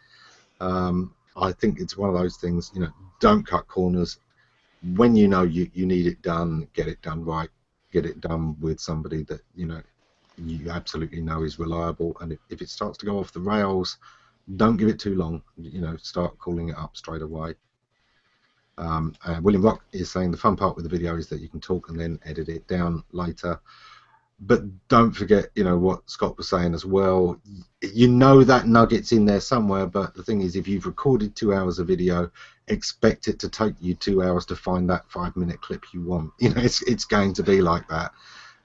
I think it's one of those things, you know, don't cut corners. When you know you need it done, get it done right. Get it done with somebody that, you know, you absolutely know is reliable. And if it starts to go off the rails, don't give it too long. You know, start calling it up straight away. William Rock is saying the fun part with the video is that you can talk and then edit it down later. But don't forget, you know, what Scott was saying as well. You know that nugget's in there somewhere, but the thing is, if you've recorded 2 hours of video, expect it to take you 2 hours to find that 5-minute clip you want. You know, it's going to be like that,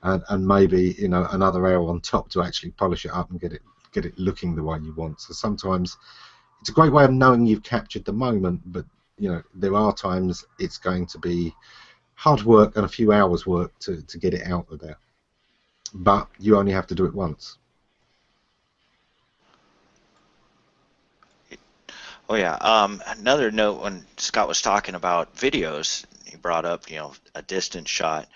and maybe, you know, another hour on top to actually polish it up and get it looking the way you want. So sometimes it's a great way of knowing you've captured the moment, but you know, there are times it's going to be hard work and a few hours work to get it out of there. But you only have to do it once. oh yeah, another note when Scott was talking about videos, he brought up, you know, a distance shot.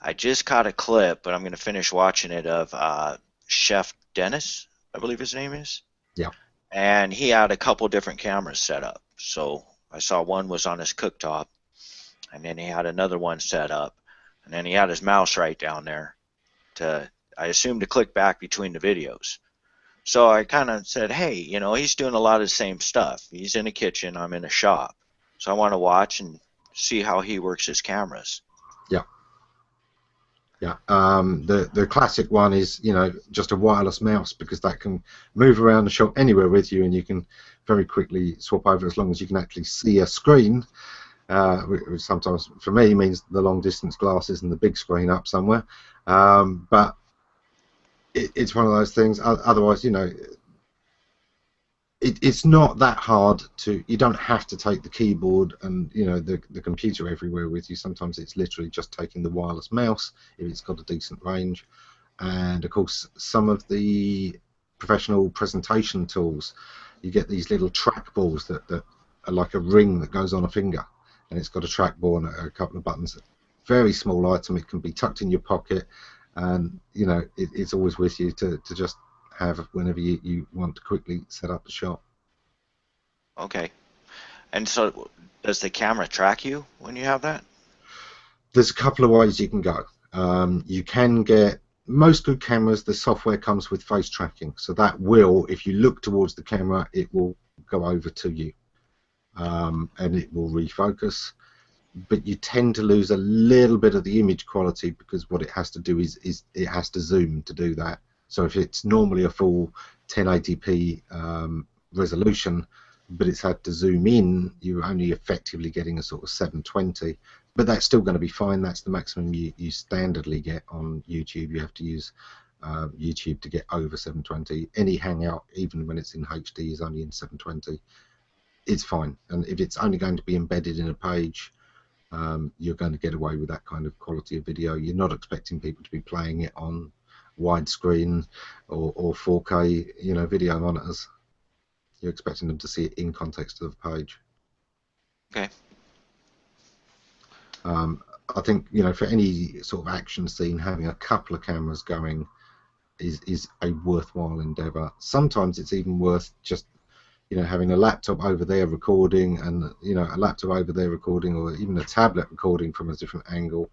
I just caught a clip, but I'm going to finish watching it of Chef Dennis, I believe his name is. Yeah. And he had a couple different cameras set up. So I saw one was on his cooktop, and then he had another one set up, and then he had his mouse right down there I assume, to click back between the videos. So I kind of said, hey, you know, he's doing a lot of the same stuff. He's in a kitchen, I'm in a shop. So I want to watch and see how he works his cameras. Yeah. Yeah. The classic one is, you know, just a wireless mouse, because that can move around the shop anywhere with you, and you can very quickly swap over as long as you can actually see a screen. Which sometimes for me means the long distance glasses and the big screen up somewhere. But it's one of those things. Otherwise, you know, it's not that hard to. You don't have to take the keyboard and, you know, the computer everywhere with you. Sometimes it's literally just taking the wireless mouse if it's got a decent range. And of course, some of the professional presentation tools, you get these little trackballs that are like a ring that goes on a finger, and it's got a trackball and a couple of buttons. Very small item. It can be tucked in your pocket, and you know, it's always with you to just have whenever you want to quickly set up the shot. Okay. And so does the camera track you when you have that? There's a couple of ways you can go. You can get most good cameras, the software comes with face tracking, so that will, if you look towards the camera, it will go over to you, and it will refocus. But you tend to lose a little bit of the image quality, because what it has to do is it has to zoom to do that. So if it's normally a full 1080p resolution, but it's had to zoom in, you're only effectively getting a sort of 720. But that's still going to be fine. That's the maximum you standardly get on YouTube. You have to use YouTube to get over 720. Any Hangout, even when it's in HD, is only in 720. It's fine. And if it's only going to be embedded in a page, you're going to get away with that kind of quality of video. You're not expecting people to be playing it on widescreen or 4K, video monitors. You're expecting them to see it in context of the page. Okay. I think, for any sort of action scene, having a couple of cameras going is a worthwhile endeavour. Sometimes it's even worth just, having a laptop over there recording, and a laptop over there recording, or even a tablet recording from a different angle.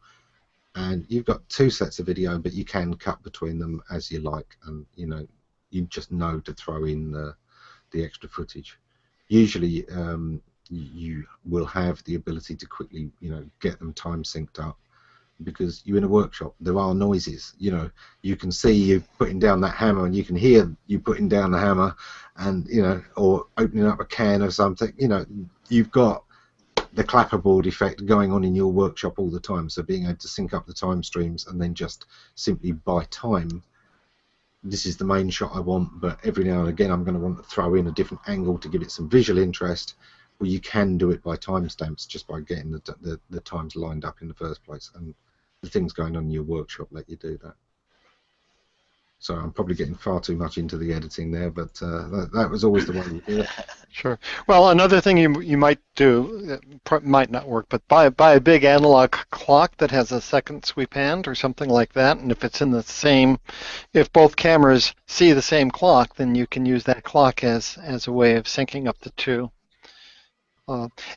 And you've got two sets of video, but you can cut between them as you like, and you just know to throw in the extra footage. Usually, you will have the ability to quickly, get them time synced up, because you're in a workshop. There are noises. You can see you putting down that hammer, and you can hear you putting down the hammer, and or opening up a can or something. You've got the clapperboard effect going on in your workshop all the time. So being able to sync up the time streams, and then just simply by time, this is the main shot I want, but every now and again I'm going to want to throw in a different angle to give it some visual interest. Well, you can do it by timestamps, just by getting the times lined up in the first place, and the things going on in your workshop let you do that. So I'm probably getting far too much into the editing there, but that was always the way we did it. Sure. Well, another thing you might do, might not work, but buy a big analog clock that has a second sweep hand or something like that, and if it's in the same, if both cameras see the same clock, then you can use that clock as a way of syncing up the two.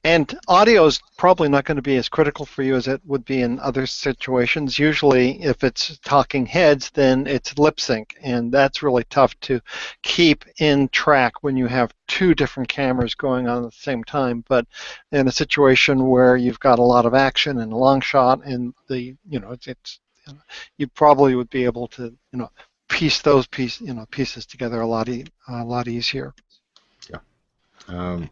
And audio is probably not going to be as critical for you as it would be in other situations. Usually, if it's talking heads, then it's lip sync, and that's really tough to keep in track when you have two different cameras going on at the same time. But in a situation where you've got a lot of action and a long shot, and you probably would be able to piece those pieces together a lot easier. Yeah.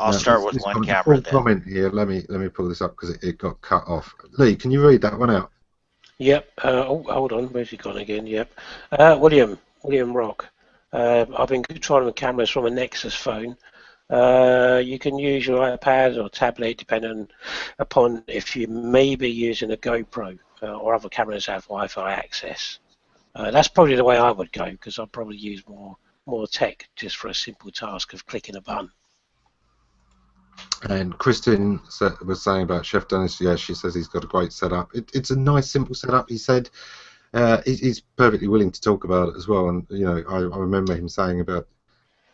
I'll start with one camera full then. Comment here. Let me pull this up because it got cut off. Lee, can you read that one out? Yep. Hold on. Where's he gone again? Yep. William Rock. I've been controlling cameras from a Nexus phone. You can use your iPad or tablet depending upon if you may be using a GoPro or other cameras have Wi-Fi access. That's probably the way I would go, because I'd probably use more tech just for a simple task of clicking a button. And Kristen was saying about Chef Dennis. Yeah, she says he's got a great setup. It's a nice, simple setup. He said he's perfectly willing to talk about it as well. And I remember him saying about,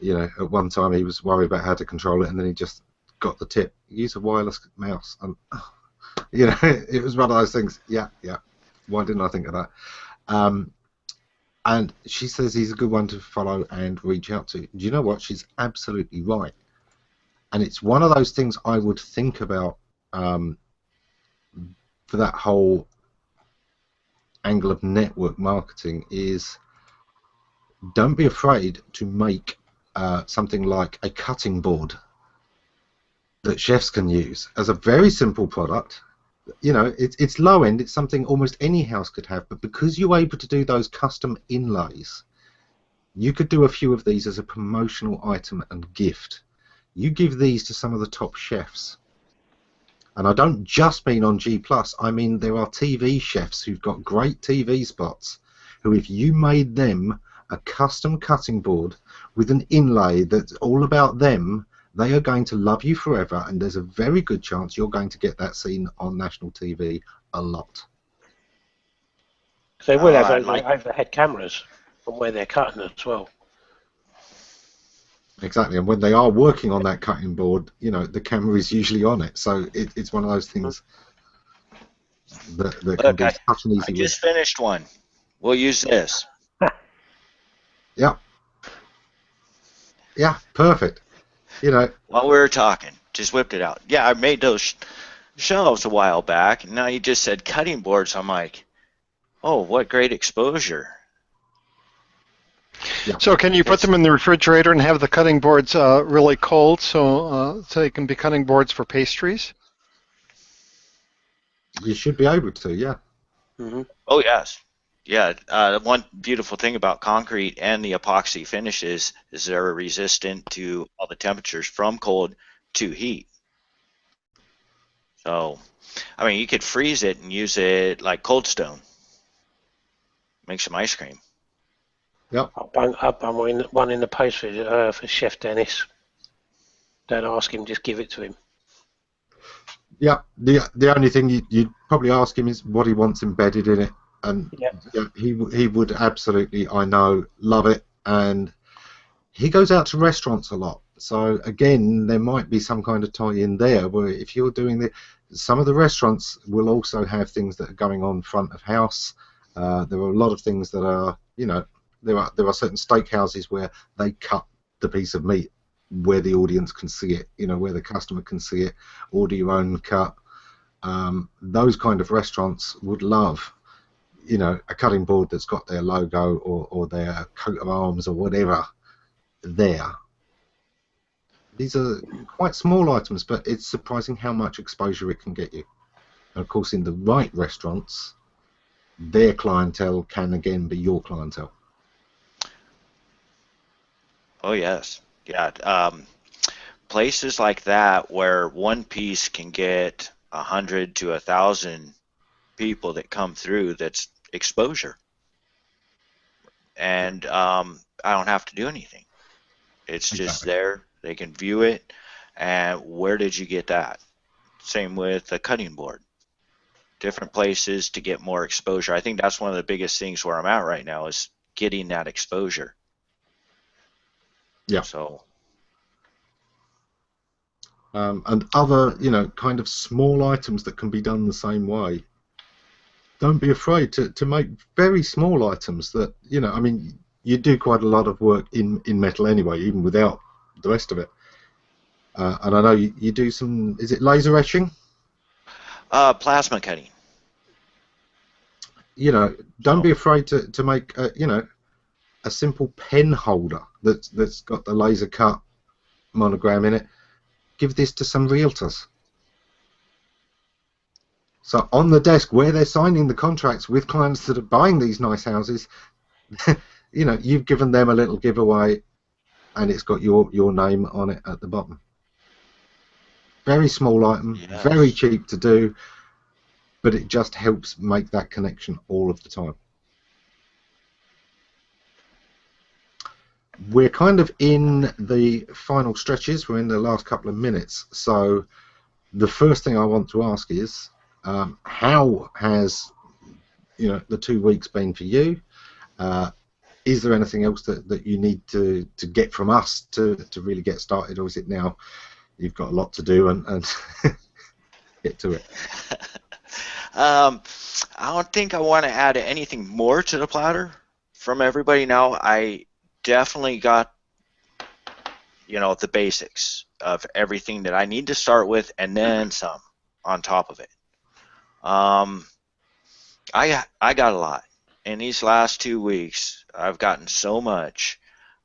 at one time he was worried about how to control it, and then he just got the tip. Use a wireless mouse. And it was one of those things. Yeah. Why didn't I think of that? And she says he's a good one to follow and reach out to. Do you know what? She's absolutely right. And it's one of those things I would think about for that whole angle of network marketing is, don't be afraid to make something like a cutting board that chefs can use as a very simple product. It's low end. It's something almost any house could have, but because you're able to do those custom inlays, you could do a few of these as a promotional item and gift. You give these to some of the top chefs, and I don't just mean on G+, I mean there are TV chefs who've got great TV spots who, if you made them a custom cutting board with an inlay that's all about them, they are going to love you forever, and there's a very good chance you're going to get that seen on national TV a lot. They will have overhead cameras from where they're cutting as well. Exactly, and when they are working on that cutting board, the camera is usually on it, so it's one of those things that can be such an easy. I just finished one We'll use this. Yeah. Yeah, perfect. You know, While we were talking, just whipped it out. Yeah, I made those shelves a while back, and now you just said cutting boards. I'm like, oh, what great exposure. yeah. So can you put them in the refrigerator and have the cutting boards really cold so they can be cutting boards for pastries? You should be able to, yeah. Mm-hmm. Oh, yes. Yeah, one beautiful thing about concrete and the epoxy finishes is they're resistant to all the temperatures from cold to heat. So, I mean, you could freeze it and use it like Cold Stone. Make some ice cream. Yep. I'll bung one in the post for Chef Dennis. Don't ask him, just give it to him. Yeah. The only thing you'd probably ask him is what he wants embedded in it, and Yeah. yeah, he would absolutely, I know, love it. And he goes out to restaurants a lot, so again, there might be some kind of tie-in there. Where if you're doing some of the restaurants will also have things that are going on front of house. There are a lot of things that are, you know, there are certain steakhouses where they cut the piece of meat where the audience can see it, you know, where the customer can see it. Order your own cut. Those kind of restaurants would love, you know, a cutting board that's got their logo or their coat of arms or whatever there. These are quite small items, but it's surprising how much exposure it can get you. And of course, in the right restaurants, their clientele can again be your clientele. Oh, yes. Yeah. Places like that where one piece can get 100 to 1,000 people that come through, that's exposure. And I don't have to do anything. It's just Exactly. there. They can view it. And where did you get that? Same with a cutting board. Different places to get more exposure. I think that's one of the biggest things where I'm at right now is getting that exposure. Yeah. So. And other, you know, kind of small items that can be done the same way. Don't be afraid to make very small items that, you know, I mean, you do quite a lot of work in metal anyway, even without the rest of it. And I know you do some, is it laser etching? Plasma cutting. You know, don't be afraid to make, you know, a simple pen holder that's got the laser cut monogram in it. Give this to some realtors. So on the desk where they're signing the contracts with clients that are buying these nice houses, you know, you've given them a little giveaway, and it's got your name on it at the bottom. Very small item, Yes. very cheap to do, but it just helps make that connection all of the time. We're kind of in the final stretches. We're in the last couple of minutes. So the first thing I want to ask is, how has, you know, the 2 weeks been for you? Is there anything else that you need to get from us to really get started, or is it now you've got a lot to do and get to it? I don't think I want to add anything more to the platter from everybody now. I definitely got, you know, the basics of everything that I need to start with, and then some on top of it. I got a lot. In these last 2 weeks, I've gotten so much,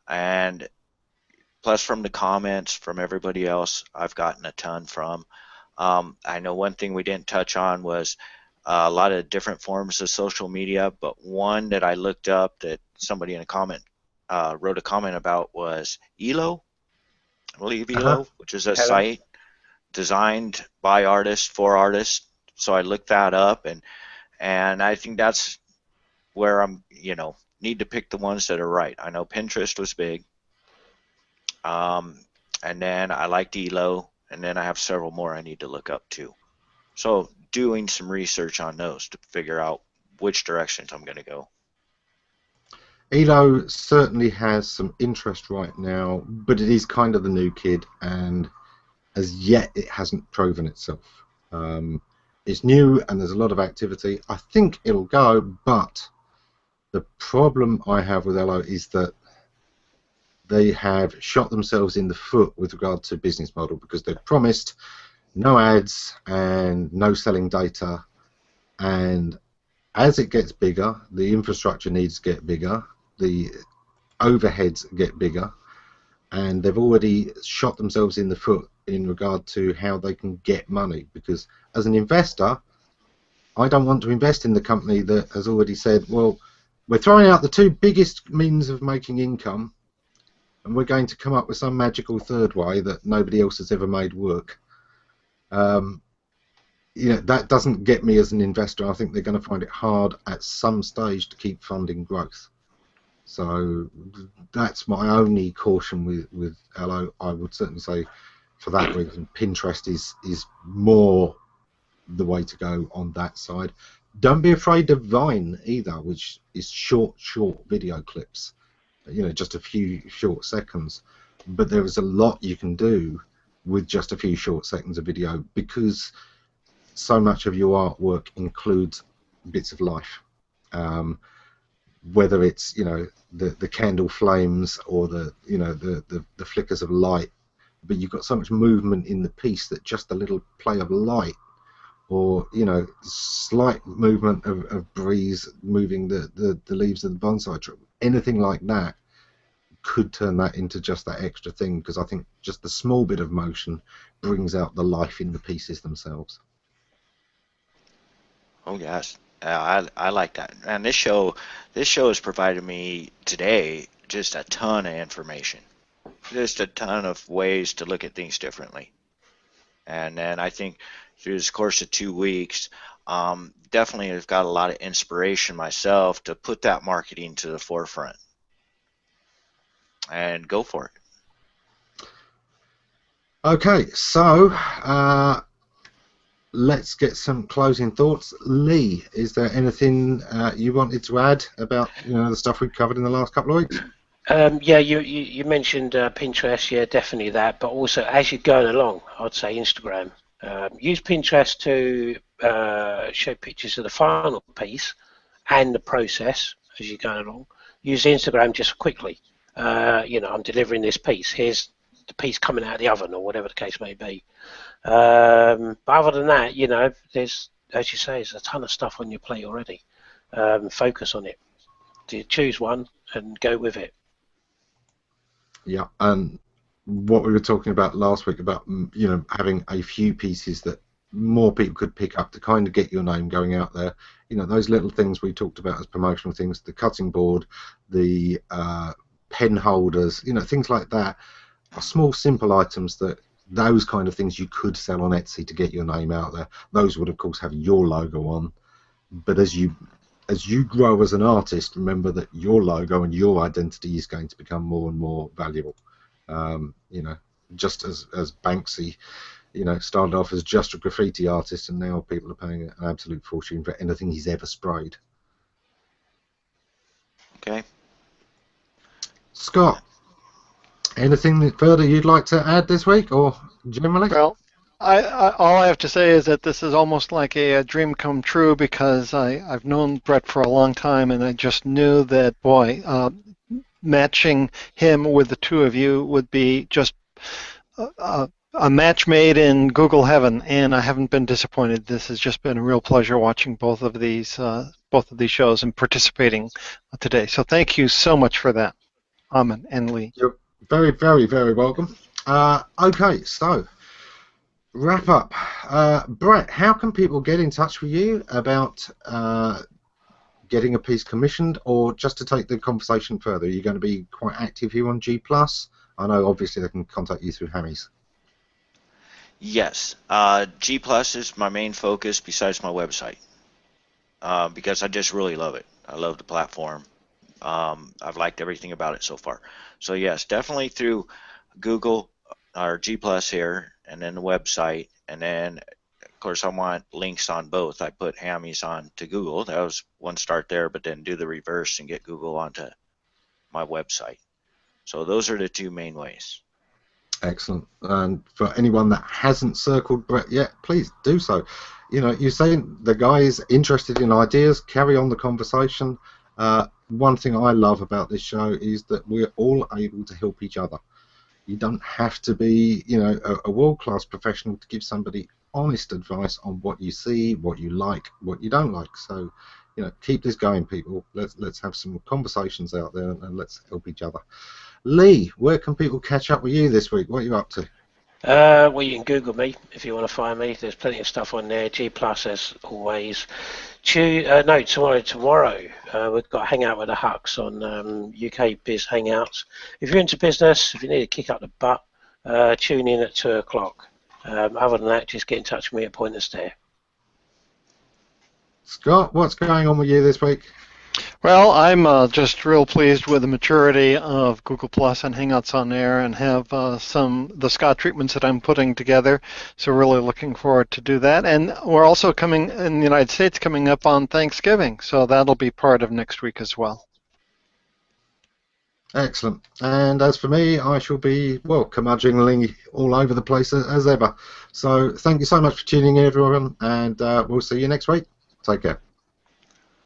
and plus from the comments from everybody else, I've gotten a ton from. I know one thing we didn't touch on was a lot of different forms of social media, but one that I looked up that somebody in a comment wrote a comment about was Elo, I believe Elo, which is a site designed by artists for artists. So I looked that up, and I think that's where I'm, you know, need to pick the ones that are right. I know Pinterest was big, and then I liked Elo, and then I have several more I need to look up too. So doing some research on those to figure out which directions I'm going to go. Elo certainly has some interest right now, but it is kind of the new kid, and as yet it hasn't proven itself. It's new and there's a lot of activity. I think it'll go, but The problem I have with Ello is that they have shot themselves in the foot with regard to business model, because they've promised no ads and no selling data, and as it gets bigger, the infrastructure needs to get bigger, the overheads get bigger, and they've already shot themselves in the foot in regard to how they can get money, because as an investor, I don't want to invest in the company that has already said, well, we're throwing out the two biggest means of making income, and we're going to come up with some magical third way that nobody else has ever made work. That doesn't get me as an investor. I think they're going to find it hard at some stage to keep funding growth. So that's my only caution with Ello. I would certainly say, for that reason, Pinterest is more the way to go on that side. Don't be afraid of Vine either, which is short video clips, just a few short seconds. But there is a lot you can do with just a few short seconds of video, because so much of your artwork includes bits of life, whether it's the candle flames or the flickers of light, but you've got so much movement in the piece that just a little play of light, or slight movement of breeze moving the leaves of the bonsai tree, anything like that could turn that into just that extra thing, because I think just the small bit of motion brings out the life in the pieces themselves. Oh yes, I like that. And this show has provided me today just a ton of information, just a ton of ways to look at things differently. And then I think through this course of 2 weeks, definitely have got a lot of inspiration myself to put that marketing to the forefront and go for it. Okay, so let's get some closing thoughts. Lee, is there anything you wanted to add about the stuff we've covered in the last couple of weeks? Yeah, you mentioned Pinterest, yeah, definitely that. But also, as you're going along, I'd say Instagram. Use Pinterest to show pictures of the final piece and the process as you're going along. Use Instagram just quickly. I'm delivering this piece. Here's the piece coming out of the oven, or whatever the case may be. But other than that, there's, as you say, there's a ton of stuff on your plate already. Focus on it. Choose one and go with it. Yeah, and what we were talking about last week about having a few pieces that more people could pick up to kind of get your name going out there. Those little things we talked about as promotional things, the cutting board, the pen holders, things like that are small, simple items that those kind of things you could sell on Etsy to get your name out there. Those would, of course, have your logo on. But as you grow as an artist, remember that your logo and your identity is going to become more and more valuable. Just as Banksy, started off as just a graffiti artist, and now people are paying an absolute fortune for anything he's ever sprayed. Okay. Scott, anything further you'd like to add this week, or generally? Well, all I have to say is that this is almost like a dream come true, because I've known Brett for a long time, and I just knew that, boy, matching him with the two of you would be just a match made in Google heaven, and I haven't been disappointed. This has just been a real pleasure watching both of these shows and participating today. So thank you so much for that, Amin and Lee. You're very, very, very welcome. Okay, so wrap up. Brett, how can people get in touch with you about getting a piece commissioned, or just to take the conversation further? Are you going to be quite active here on G+? I know obviously they can contact you through Hammies. Yes, G+ is my main focus besides my website, because I just really love it. I love the platform. I've liked everything about it so far. So yes, definitely through Google or G+ here, and then the website, and then of course I want links on both. I put Hammies on to Google. That was one start there, but then do the reverse and get Google onto my website. So those are the two main ways. Excellent. And for anyone that hasn't circled Brett yet, please do so. You're saying the guy is interested in ideas, carry on the conversation. One thing I love about this show is that we're all able to help each other. You don't have to be, a world-class professional to give somebody honest advice on what you see, what you like, what you don't like. So, keep this going, people. Let's have some conversations out there and let's help each other. Lee, where can people catch up with you this week? What are you up to? Well, you can Google me if you want to find me. There's plenty of stuff on there. G+ as always. Tomorrow we've got Hangout with the Hucks on UK Biz Hangouts. If you're into business, if you need a kick up the butt, tune in at 2 o'clock. Other than that, just get in touch with me at Pointers there. Scott, what's going on with you this week? Well, I'm just real pleased with the maturity of Google Plus and Hangouts on Air, and have the Scott treatments that I'm putting together. So really looking forward to do that. And we're also coming in the United States coming up on Thanksgiving, so that'll be part of next week as well. Excellent. And as for me, I shall be, curmudgeonly all over the place as ever. So thank you so much for tuning in, everyone, and we'll see you next week. Take care.